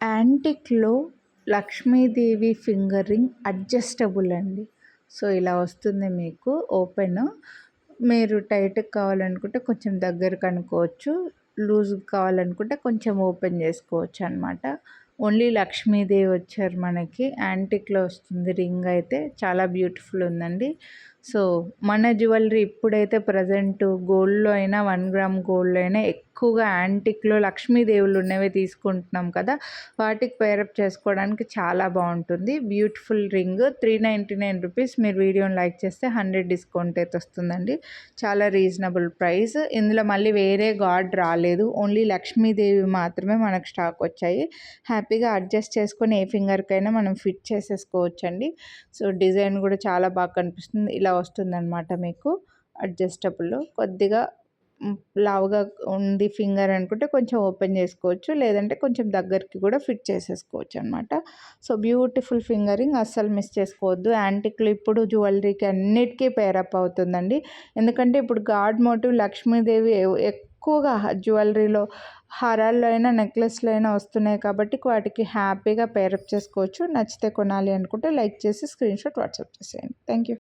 యాంటిక్‌లో Lakshmidevi finger ring adjustable అండి. So, ఇలా వస్తుంది మీకు ఓపెను. మీరు టైట్‌గా కావాలనుకుంటే కొంచెం దగ్గరకు అనుకోవచ్చు. లూజ్‌గా కావాలనుకుంటే కొంచెం ఓపెన్ చేసుకోవచ్చనమాట. ఓన్లీ లక్ష్మీదేవి వచ్చారు మనకి. యాంటిక్‌లో వస్తుంది రింగ్ అయితే. చాలా బ్యూటిఫుల్ ఉందండి. సో, మన జ్యువెలరీ ఇప్పుడైతే ప్రెజెంట్ గోల్డ్‌లో అయినా 1 గ్రామ్ గోల్డ్‌లో అయినా ఎక్కువగా యాంటిక్‌లో లక్ష్మీదేవులు ఉన్నవే తీసుకుంటున్నాం కదా! వాటికి పేరప్ చేసుకోవడానికి చాలా బాగుంటుంది. Beautiful ring 399 rupees. మీరు వీడియోని లైక్ చేస్తే 100 డిస్కౌంట్ అయితే వస్తుందండి. చాలా రీజనబుల్ ప్రైస్. ఇందులో మళ్ళీ వేరే గాడ్ రాలేదు. ఓన్లీ లక్ష్మీదేవి మాత్రమే మనకు స్టాక్ వచ్చాయి. హ్యాపీగా అడ్జస్ట్ చేసుకొని ఏ ఫింగర్కైనా మనం ఫిట్ చేసేసుకోవచ్చండి. సో, డిజైన్ కూడా చాలా బాగా కనిపిస్తుంది. ఇలా వస్తుందన్నమాట మీకు అడ్జస్టబుల్. కొద్దిగా లావుగా ఉంది ఫింగర్ అనుకుంటే కొంచెం ఓపెన్ చేసుకోవచ్చు, లేదంటే కొంచెం దగ్గరికి కూడా ఫిట్ చేసేసుకోవచ్చు అనమాట. సో, బ్యూటిఫుల్ ఫింగరింగ్ అస్సలు మిస్ చేసుకోవద్దు. యాంటిక్లు ఇప్పుడు జ్యువెలరీకి అన్నిటికీ పేరప్ అవుతుందండి. ఎందుకంటే ఇప్పుడు గాడ్ మోటివ్ లక్ష్మీదేవి ఎక్కువగా జ్యువెలరీలో హారాల్లో అయినా నెక్లెస్లో అయినా వస్తున్నాయి కాబట్టి వాటికి హ్యాపీగా పేరప్ చేసుకోవచ్చు. నచ్చితే కొనాలి అనుకుంటే లైక్ చేసి స్క్రీన్షాట్ వాట్సాప్ చేసేయండి. Thank you.